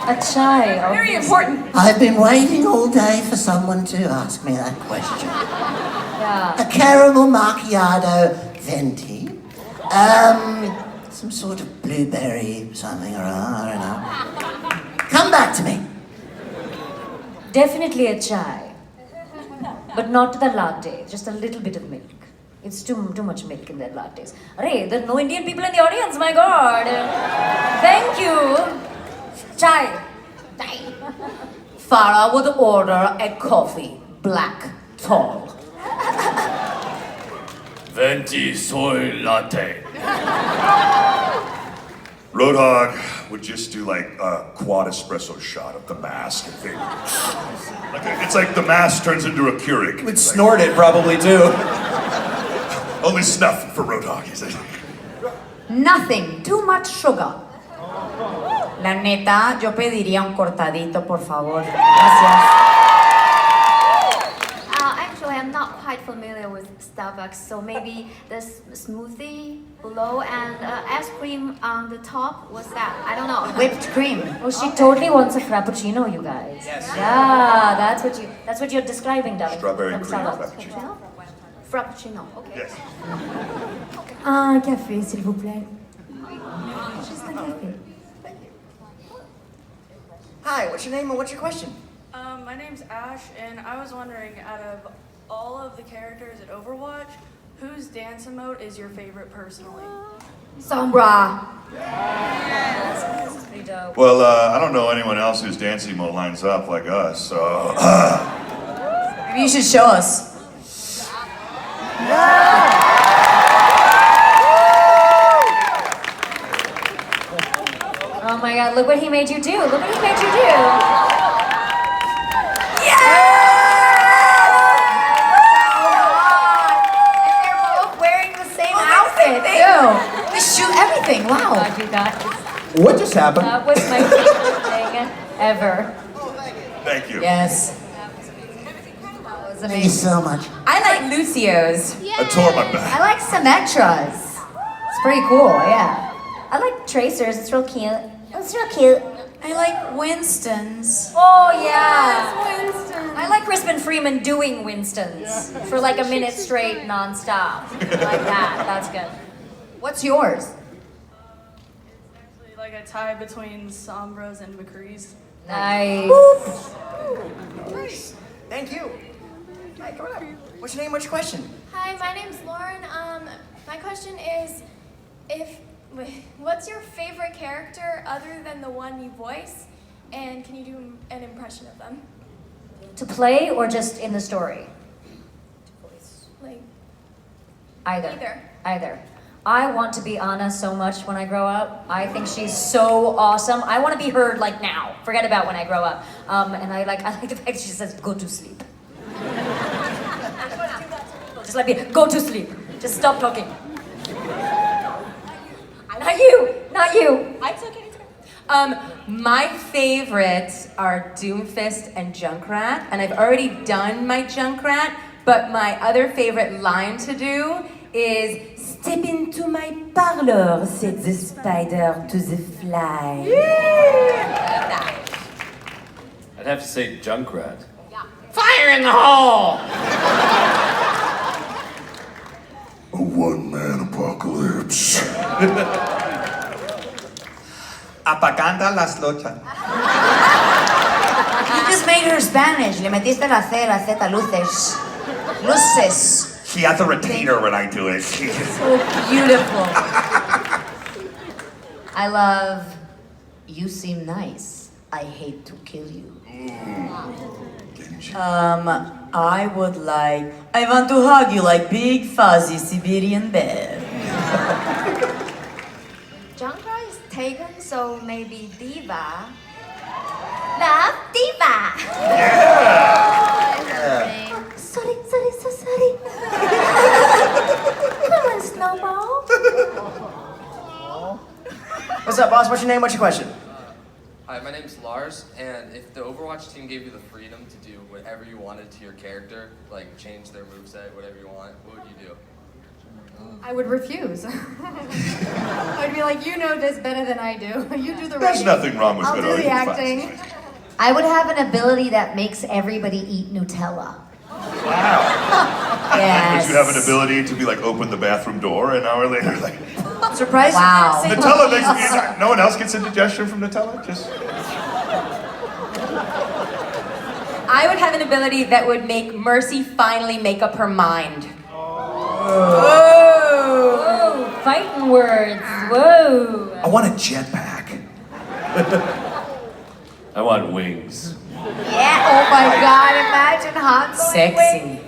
Speaker 2: A chai.
Speaker 5: Very important.
Speaker 15: I've been waiting all day for someone to ask me that question.
Speaker 2: Yeah.
Speaker 15: A caramel macchiato venti. Some sort of blueberry something or other, I don't know. Come back to me.
Speaker 2: Definitely a chai. But not the latte, just a little bit of milk. It's too much milk in their lattes. Arey, there are no Indian people in the audience, my god. Thank you. Chai.
Speaker 9: Farah would order a coffee, black, tall.
Speaker 10: Venti soy latte.
Speaker 3: Roadhog would just do like a quad espresso shot of the mask. And think, it's like the mask turns into a Keurig.
Speaker 4: Would snort it probably too.
Speaker 3: Only snuff for Roadhog, he said.
Speaker 9: Nothing, too much sugar. La neta, yo pediría un cortadito, por favor. Gracias.
Speaker 6: Actually, I'm not quite familiar with Starbucks, so maybe the smoothie below and ice cream on the top. What's that? I don't know.
Speaker 9: Whipped cream.
Speaker 2: Oh, she totally wants a frappuccino, you guys.
Speaker 3: Yes.
Speaker 2: Yeah, that's what you're describing, darling.
Speaker 3: Strawberry
Speaker 2: From
Speaker 3: cream
Speaker 2: Starbucks.
Speaker 3: frappuccino.
Speaker 6: Frappuccino. Okay.
Speaker 3: Yes.
Speaker 17: Un café, s'il vous plaît.
Speaker 2: Just a café.
Speaker 1: Hi, what's your name and what's your question?
Speaker 5: My name's Ash, and I was wondering, out of all of the characters at Overwatch, whose dance emote is your favorite personally?
Speaker 9: Sombra.
Speaker 2: That's pretty dope.
Speaker 3: Well, I don't know anyone else whose dance emo lines up like us, so.
Speaker 9: Maybe you should show us.
Speaker 2: Oh my god, look what he made you do. Look what he made you do.
Speaker 9: Outfit too. They shoot everything. Wow.
Speaker 2: God, you guys.
Speaker 4: What just happened?
Speaker 2: That was my favorite thing ever.
Speaker 3: Thank you.
Speaker 9: Yes.
Speaker 15: Thank you so much.
Speaker 9: I like Lucio's.
Speaker 3: I tore my back.
Speaker 9: I like Symmetra's. It's pretty cool, yeah.
Speaker 2: I like Tracer's. It's real cute. It's real cute.
Speaker 9: I like Winston's.
Speaker 2: Oh yeah. Winston. I like Crispin Freeman doing Winston's for like a minute straight, nonstop. Like that. That's good.
Speaker 9: What's yours?
Speaker 5: Actually, like a tie between Sombras and McCree's.
Speaker 2: Nice.
Speaker 1: Nice. Thank you. Hi, come on up. What's your name? What's your question?
Speaker 18: Hi, my name's Lauren. My question is, what's your favorite character other than the one you voice, and can you do an impression of them?
Speaker 2: To play or just in the story?
Speaker 18: Like
Speaker 2: Either. Either. I want to be Anna so much when I grow up. I think she's so awesome. I want to be her like now. Forget about when I grow up. And I like the fact she says, go to sleep. Just let me go to sleep. Just stop talking. Not you. Not you.
Speaker 7: It's okay. My favorites are Doomfist and Junkrat, and I've already done my Junkrat, but my other favorite line to do is step into my parlor, said the spider to the fly.
Speaker 10: I'd have to say Junkrat.
Speaker 7: Fire in the hole!
Speaker 3: A one-man apocalypse.
Speaker 22: Apagando las lochas.
Speaker 9: You just made her Spanish. Le metiste la C, luces. Luces.
Speaker 3: She has a retainer when I do it.
Speaker 9: So beautiful. I love, you seem nice. I hate to kill you. I would like, I want to hug you like big fuzzy Siberian bear.
Speaker 6: Junkrat is taken, so maybe Diva. Love Diva.
Speaker 18: Sorry, so sorry. Come on, Snowball.
Speaker 1: What's up, boss? What's your name? What's your question?
Speaker 11: my name's Lars, and if the Overwatch team gave you the freedom to do whatever you wanted to your character, like change their moveset, whatever you want, what would you do?
Speaker 13: I would refuse. I'd be like, you know this better than I do. You do the
Speaker 3: There's
Speaker 13: writing.
Speaker 3: nothing wrong with
Speaker 13: I'll
Speaker 3: good
Speaker 13: do the
Speaker 3: argument.
Speaker 13: acting.
Speaker 9: I would have an ability that makes everybody eat Nutella.
Speaker 3: Because you have an ability to be like, open the bathroom door, an hour later, like,
Speaker 9: Surprise! Wow.
Speaker 3: Nutella makes me, no one else gets indigestion from Nutella? Just.
Speaker 7: I would have an ability that would make Mercy finally make up her mind.
Speaker 2: Whoa! Fighting words. Whoa!
Speaker 4: I want a jetpack.
Speaker 10: I want wings.
Speaker 9: Yeah. Oh my God! Imagine Han going wings.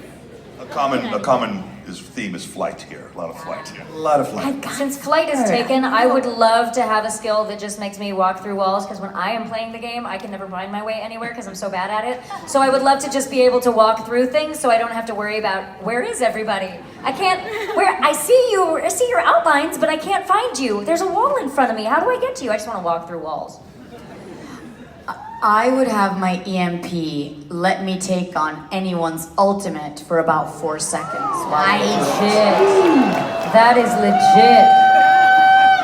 Speaker 3: A common theme is flight here. A lot of flight here.
Speaker 4: A lot of flight.
Speaker 2: Since flight is taken, I would love to have a skill that just makes me walk through walls, because when I am playing the game, I can never find my way anywhere because I'm so bad at it. So I would love to just be able to walk through things so I don't have to worry about where is everybody. I see your outlines, but I can't find you. There's a wall in front of me. How do I get to you? I just want to walk through walls.
Speaker 17: I would have my EMP let me take on anyone's ultimate for about 4 seconds.
Speaker 2: Legit. That is legit.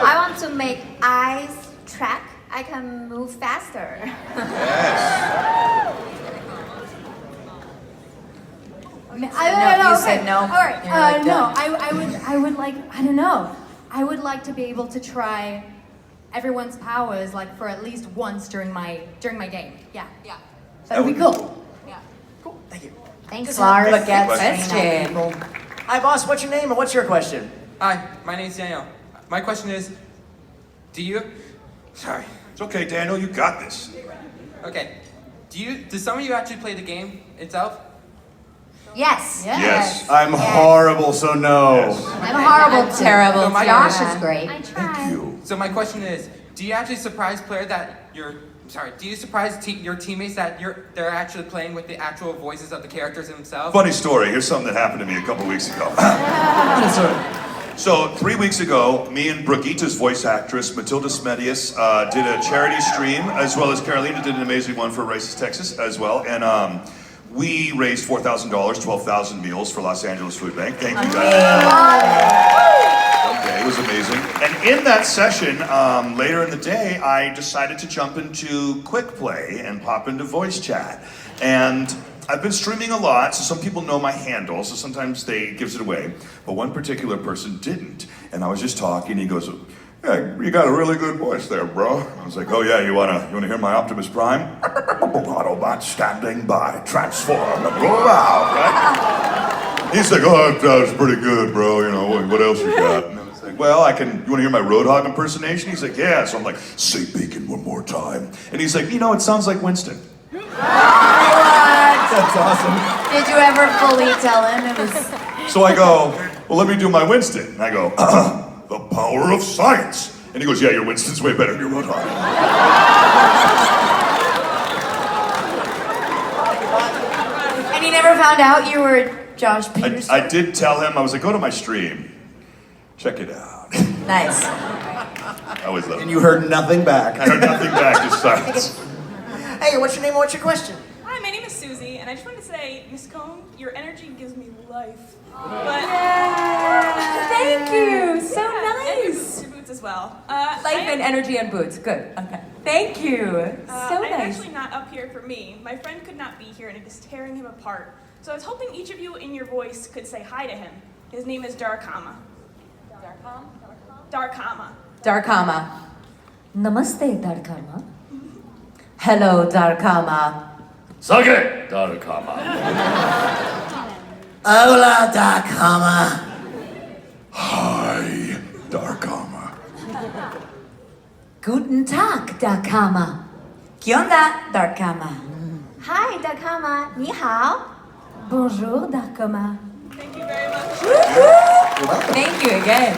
Speaker 6: I want to make eyes track. I can move faster.
Speaker 13: You
Speaker 17: said no.
Speaker 13: All right.
Speaker 17: You're like,
Speaker 13: no,
Speaker 17: done.
Speaker 13: I would like, I don't know. I would like to be able to try everyone's powers like for at least once during my game. Yeah.
Speaker 1: That'd be cool.
Speaker 9: Thanks,
Speaker 1: Lars.
Speaker 9: Lars.
Speaker 1: Question. Hi, boss. What's your name and what's your question?
Speaker 22: Hi, my name's Daniel. My question is, sorry.
Speaker 3: It's okay, Daniel, you got this.
Speaker 22: Okay. Do some of you actually play the game itself?
Speaker 9: Yes.
Speaker 4: Yes. I'm horrible, so no.
Speaker 9: I'm horrible too.
Speaker 7: Terrible.
Speaker 22: So
Speaker 9: Josh is great.
Speaker 22: I tried. So my question is, do you actually surprise player that do you surprise your teammates that they're actually playing with the actual voices of the characters themselves?
Speaker 3: Funny story. Here's something that happened to me a couple weeks ago. So 3 weeks ago, me and Brigitta's voice actress, Matilda Smedius, did a charity stream, as well as Carolina did an amazing one for Racist Texas as well. And we raised $4,000, 12,000 meals for Los Angeles Food Bank. Thank you guys. Okay, it was amazing. And in that session, later in the day, I decided to jump into Quick Play and pop into voice chat. And I've been streaming a lot, so some people know my handle, so sometimes they gives it away. But one particular person didn't. And I was just talking, he goes, "Yeah, you got a really good voice there, bro." I was like, "Oh yeah, you wanna hear my Optimus Prime?" Autobot standing by, transform, right? He's like, "Oh, that was pretty good, bro. You know, what else you got?" And I was like, "Well, you wanna hear my Roadhog impersonation?" He's like, "Yeah." So I'm like, "Say bacon one more time." And he's like, "You know, it sounds like Winston." That's awesome.
Speaker 17: Did you ever fully tell him it was?
Speaker 3: So I go, "Well, let me do my Winston." And I go, "The power of science." And he goes, "Yeah, your Winston's way better than your Roadhog."
Speaker 17: And he never found out you were Josh Peterson?
Speaker 3: I did tell him, I was like, "Go to my stream. Check it out."
Speaker 17: Nice.
Speaker 3: I always love it.
Speaker 4: And you heard nothing back.
Speaker 3: I heard nothing back, just silence.
Speaker 1: Hey, what's your name and what's your question?
Speaker 23: Hi, my name is Susie, and I just wanted to say, Miss Cohn, your energy gives me life.
Speaker 7: Thank you. So
Speaker 23: And
Speaker 7: nice.
Speaker 23: your boots as well.
Speaker 7: Life and energy and boots. Good. Okay. Thank you. So
Speaker 23: I'm
Speaker 7: nice.
Speaker 23: actually not up here for me. My friend could not be here, and it is tearing him apart. So I was hoping each of you in your voice could say hi to him. His name is Darkama. Darkama.
Speaker 7: Darkama.
Speaker 2: Namaste, Darkama.
Speaker 7: Hello, Darkama.
Speaker 10: Sake, Darkama.
Speaker 15: Hola, Darkama.
Speaker 3: Hi, Darkama.
Speaker 9: Guten Tag, Darkama.
Speaker 17: ¿Qué onda, Darkama?
Speaker 6: Hi, Darkama. 你好.
Speaker 13: Bonjour, Darkama.
Speaker 23: Thank you very much.
Speaker 7: Thank you again.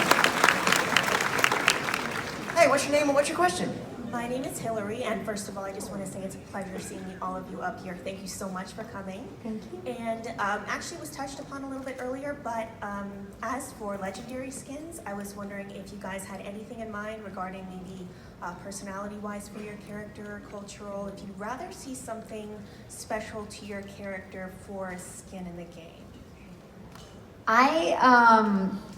Speaker 1: Hey, what's your name and what's your question?
Speaker 8: My name is Hillary, and first of all, I just want to say it's a pleasure seeing all of you up here. Thank you so much for coming.
Speaker 9: Thank you.
Speaker 8: And actually was touched upon a little bit earlier, but as for legendary skins, I was wondering if you guys had anything in mind regarding maybe personality-wise for your character, cultural, if you'd rather see something special to your character for a skin in the game.
Speaker 9: I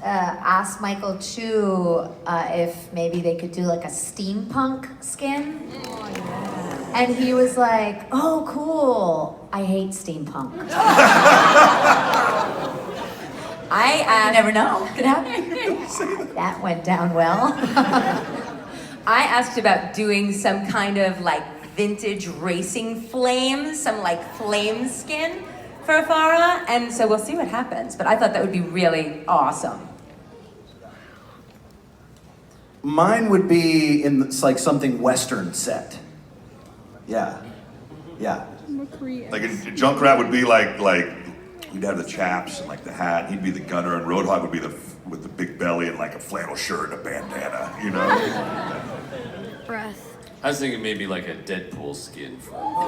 Speaker 9: asked Michael Chu if maybe they could do like a steampunk skin. Oh, yeah. And he was like, oh, cool. I hate steampunk.
Speaker 7: You never know. Could happen.
Speaker 9: That went down well.
Speaker 7: I asked about doing some kind of like vintage racing flames, some like flame skin for Farah, and so we'll see what happens. But I thought that would be really awesome.
Speaker 4: Mine would be in like something Western set. Yeah.
Speaker 3: Like a Junkrat would be like he'd have the chaps and like the hat. He'd be the gunner, and Roadhog would be with the big belly and like a flannel shirt and a bandana. You know.
Speaker 18: Breath.
Speaker 10: I was thinking maybe like a Deadpool skin for.
Speaker 9: Oh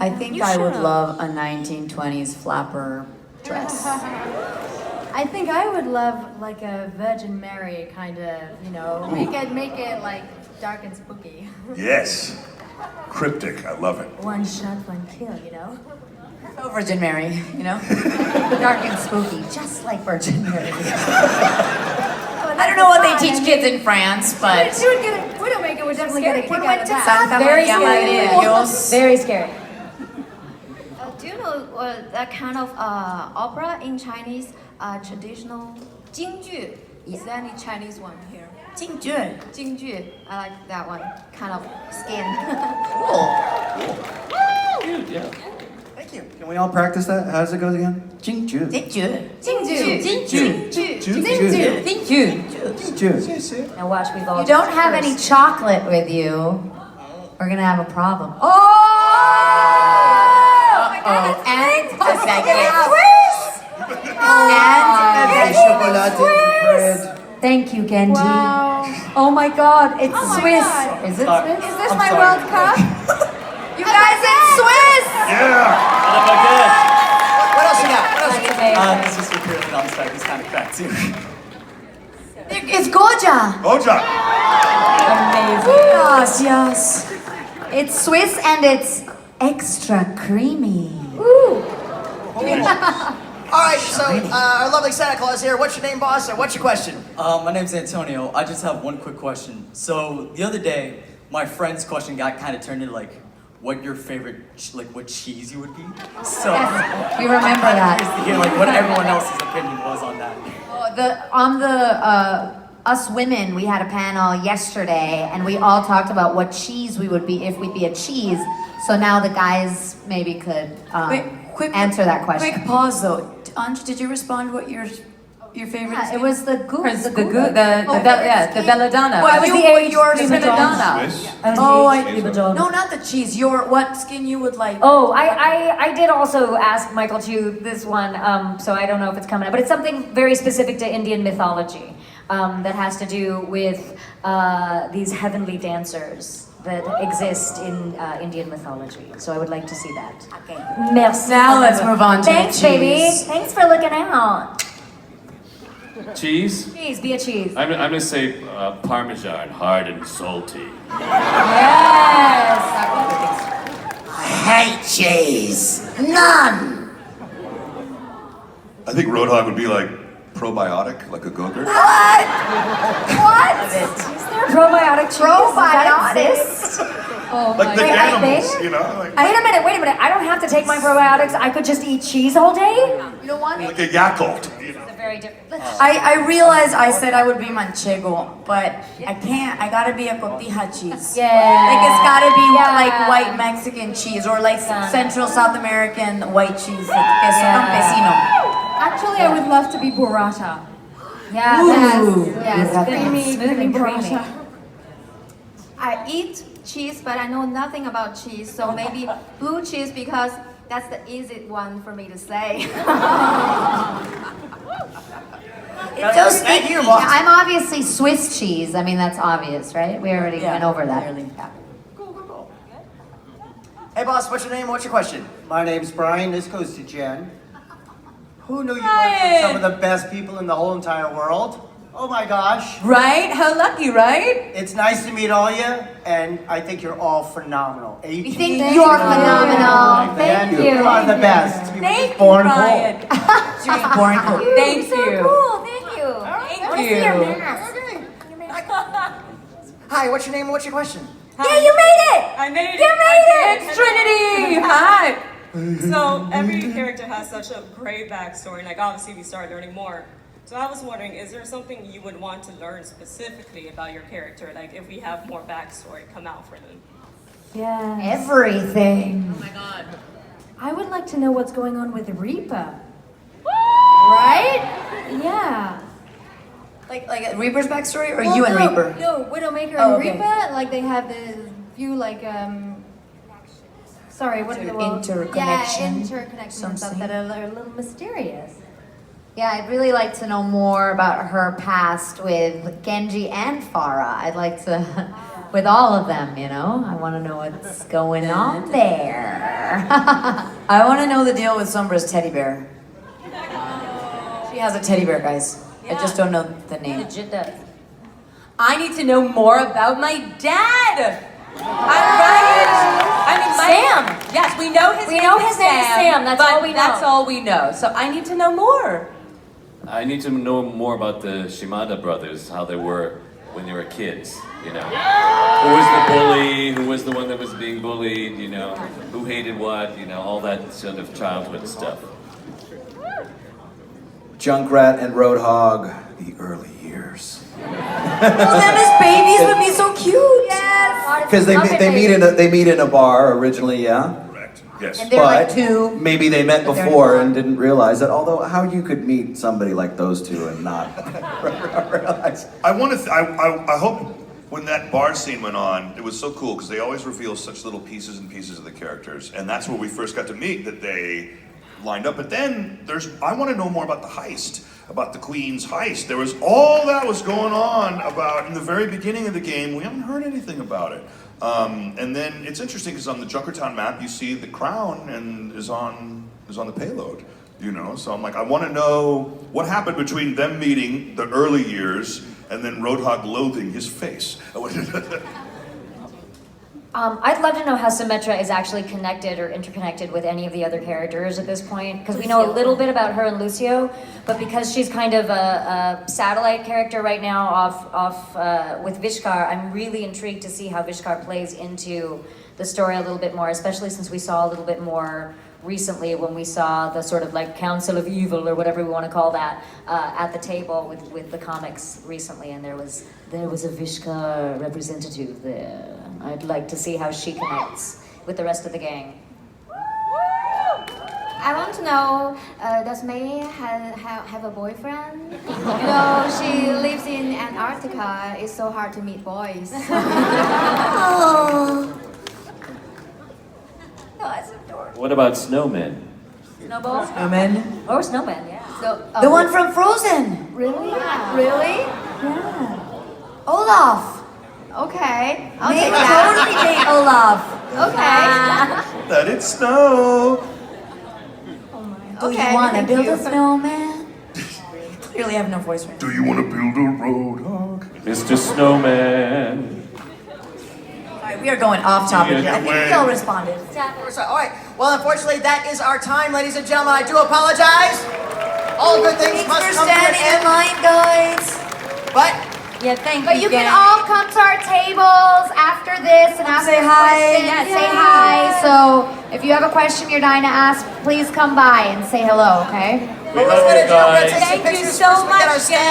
Speaker 9: I think I would love a 1920s flapper dress.
Speaker 13: I think I would love like a Virgin Mary kind of, make it like dark and spooky.
Speaker 3: Yes. Cryptic. I love it.
Speaker 13: One shot, one kill,
Speaker 9: Oh, Virgin Mary, dark and spooky, just like Virgin Mary. I don't know what they teach kids in France, but
Speaker 13: She would get a Widowmaker would definitely get a kick out of that.
Speaker 9: Very scary.
Speaker 2: Very scary.
Speaker 6: Do you know that kind of opera in Chinese, traditional 京剧? Is there any Chinese one here?
Speaker 9: 京剧.
Speaker 6: 京剧. I like that one. Kind of skin.
Speaker 10: Dude, yeah.
Speaker 4: Thank you. Can we all practice that? How does it go again? 京剧.
Speaker 9: 京剧.
Speaker 6: 京剧.
Speaker 9: 京剧.
Speaker 2: Now watch, we've all.
Speaker 9: You don't have any chocolate with you, we're gonna have a problem. Oh! And a second. Thank you, Genji.
Speaker 13: Wow.
Speaker 9: Oh my God, it's Swiss.
Speaker 13: God.
Speaker 9: Is it Swiss?
Speaker 13: Is this my World Cup?
Speaker 9: You guys, it's Swiss!
Speaker 3: Yeah.
Speaker 1: What else you got?
Speaker 14: This is for purely non-spec. It's kind of crap too.
Speaker 9: It's Goja.
Speaker 3: Goja.
Speaker 9: Amazing. Yes. It's Swiss and it's extra creamy.
Speaker 1: All right, so our lovely Santa Claus here. What's your name, boss, and what's your question?
Speaker 14: My name's Antonio. I just have one quick question. So the other day, my friend's question got kind of turned into like, what your favorite, what cheese you would be? So
Speaker 9: Yes, we remember that.
Speaker 14: Curious to hear like what everyone else's opinion was on that.
Speaker 9: On the Us Women, we had a panel yesterday, and we all talked about what cheese we would be if we'd be a cheese. So now the guys maybe could answer that question.
Speaker 17: Quick pause though. Anj, did you respond what your favorite?
Speaker 9: Yeah, it was the goose.
Speaker 7: The belladonna.
Speaker 17: Well,
Speaker 7: yours is belladonna.
Speaker 17: No, not the cheese. What skin you would like?
Speaker 2: Oh, I did also ask Michael Chu this one, so I don't know if it's coming up, but it's something very specific to Indian mythology that has to do with these heavenly dancers that exist in Indian mythology. So I would like to see that.
Speaker 9: Okay.
Speaker 2: Merci.
Speaker 17: Now let's move on to
Speaker 2: Thanks,
Speaker 17: the cheese.
Speaker 2: baby. Thanks for looking out.
Speaker 10: Cheese?
Speaker 2: Cheese, be a cheese.
Speaker 10: I'm gonna say Parmesan, hard and salty.
Speaker 2: Yes.
Speaker 15: I hate cheese. None.
Speaker 3: I think Roadhog would be like probiotic, like a Gogurt.
Speaker 9: What?
Speaker 2: Is there a probiotic cheese? Does that exist? Oh
Speaker 3: Like the animals, you know? Like
Speaker 2: Wait a minute. I don't have to take my probiotics. I could just eat cheese all day?
Speaker 6: You don't want
Speaker 3: a Yakult.
Speaker 2: It's a very different.
Speaker 17: I realized I said I would be manchego, but I can't. I gotta be a cotija cheese.
Speaker 2: Yeah.
Speaker 17: Like it's gotta be like white Mexican cheese or like Central South American white cheese, like queso campesino.
Speaker 13: Actually, I would love to be burrata.
Speaker 2: Yeah.
Speaker 6: Yes.
Speaker 13: Give me burrata.
Speaker 6: I eat cheese, but I know nothing about cheese, so maybe blue cheese because that's the easy one for me to say.
Speaker 9: It's so
Speaker 1: Thank
Speaker 9: sneaky.
Speaker 1: you, boss.
Speaker 9: I'm obviously Swiss cheese. I mean, that's obvious, right? We already went over that.
Speaker 1: Hey, boss, what's your name? What's your question?
Speaker 12: My name's Brian. This goes to Jen. Who knew you worked with some of the best people in the whole entire world? Oh my gosh.
Speaker 7: Right? How lucky, right?
Speaker 12: It's nice to meet all you, and I think you're all phenomenal.
Speaker 9: We think you're phenomenal. Thank you.
Speaker 12: You are the best. You were
Speaker 7: Thank
Speaker 12: just born
Speaker 7: you,
Speaker 12: cool.
Speaker 7: Brian. Just born cool. Thank
Speaker 2: So
Speaker 7: you.
Speaker 2: cool. Thank you.
Speaker 7: Thank you.
Speaker 1: Hi, what's your name and what's your question?
Speaker 2: Yeah, you made it.
Speaker 23: I made it.
Speaker 7: You made it,
Speaker 23: I did.
Speaker 7: Trinity. Hi.
Speaker 23: So every character has such a great backstory. Like obviously we started learning more. So I was wondering, is there something you would want to learn specifically about your character? Like if we have more backstory come out for them.
Speaker 2: Yeah.
Speaker 9: Everything.
Speaker 23: Oh my god.
Speaker 13: I would like to know what's going on with Reaper. Right? Yeah.
Speaker 17: Like Reaper's backstory, or
Speaker 13: Well,
Speaker 17: you and
Speaker 13: no,
Speaker 17: Reaper?
Speaker 13: No, Widowmaker
Speaker 17: Oh,
Speaker 13: and
Speaker 17: okay.
Speaker 13: Reaper, like they have the few sorry, what are the word? Yeah,
Speaker 9: Interconnections.
Speaker 13: interconnections and stuff that are a little mysterious.
Speaker 9: Yeah, I'd really like to know more about her past with Genji and Farah. I'd like to, with all of them, you know? I want to know what's going on there.
Speaker 17: I want to know the deal with Sombra's teddy bear. She has a teddy bear, guys. I just don't know the name.
Speaker 2: Legit does.
Speaker 7: I need to know more about my dad. Right? I mean, Sam. Yes, we know his name.
Speaker 2: We know his name is Sam. That's
Speaker 7: but
Speaker 2: all we know.
Speaker 7: That's all we know. So I need to know more.
Speaker 10: I need to know more about the Shimada brothers, how they were when they were kids, you know. Who was the bully, who was the one that was being bullied, you know, who hated what, you know, all that sort of childhood stuff.
Speaker 4: Junkrat and Roadhog, the early years.
Speaker 17: Oh, them as babies would be so cute.
Speaker 2: Yes.
Speaker 4: Because they meet in a bar originally, yeah.
Speaker 3: Correct. Yes.
Speaker 9: And they're like two.
Speaker 4: Maybe they met
Speaker 9: But they're
Speaker 4: before
Speaker 9: not.
Speaker 4: and didn't realize it. Although, how you could meet somebody like those two and not realize?
Speaker 3: I want to. I hope when that bar scene went on, it was so cool because they always reveal such little pieces and pieces of the characters, and that's where we first got to meet that they lined up. But then I want to know more about the heist, about the Queen's heist. There was all that was going on about in the very beginning of the game. We haven't heard anything about it. And then it's interesting because on the Junkertown map you see the crown and is on the payload. You know, so I'm like, I want to know what happened between them meeting the early years and then Roadhog loathing his face.
Speaker 2: I'd love to know how Symmetra is actually connected or interconnected with any of the other characters at this point, because we know a little bit about her and Lucio, but because she's kind of a satellite character right now off with Vishkar, I'm really intrigued to see how Vishkar plays into the story a little bit more, especially since we saw a little bit more recently when we saw the sort of like Council of Evil or whatever we want to call that at the table with the comics recently, and there was a Vishkar representative there. I'd like to see how she connects with the rest of the gang.
Speaker 6: I want to know, does May have a boyfriend? You know, she lives in Antarctica. It's so hard to meet boys. Oh.
Speaker 2: That's adorable.
Speaker 10: What about snowmen?
Speaker 2: Snowball?
Speaker 17: Snowmen.
Speaker 2: Or snowman, yeah.
Speaker 6: So,
Speaker 17: The one from Frozen.
Speaker 6: Really?
Speaker 2: Yeah.
Speaker 6: Really?
Speaker 17: Yeah. Olaf.
Speaker 6: Okay. I'll
Speaker 17: May
Speaker 6: take
Speaker 17: would
Speaker 6: that.
Speaker 17: totally date Olaf.
Speaker 6: Okay.
Speaker 3: Let it snow.
Speaker 17: Do
Speaker 6: Okay,
Speaker 17: you want to
Speaker 6: thank
Speaker 17: build
Speaker 6: you.
Speaker 17: a snowman? Clearly have no voice right now.
Speaker 3: Do you want to build a Roadhog?
Speaker 10: Mr. Snowman.
Speaker 17: Alright, we are going off topic here. I think we all responded.
Speaker 1: All right. Well, unfortunately, that is our time, ladies and gentlemen. I do apologize. All good things
Speaker 17: Thanks
Speaker 1: must
Speaker 17: for
Speaker 1: come to an
Speaker 17: standing in
Speaker 1: end.
Speaker 17: line, guys.
Speaker 1: But
Speaker 2: Yeah, thank
Speaker 9: But you can all come to our tables after this and ask
Speaker 17: Say
Speaker 9: us
Speaker 17: hi.
Speaker 9: questions.
Speaker 17: Yes.
Speaker 9: Say hi. So if you have a question you're dying to ask, please come by and say hello, okay?
Speaker 10: We love you guys.
Speaker 1: Take some
Speaker 7: Thank you
Speaker 1: pictures
Speaker 7: so
Speaker 1: first. We get our
Speaker 7: much.
Speaker 1: stand.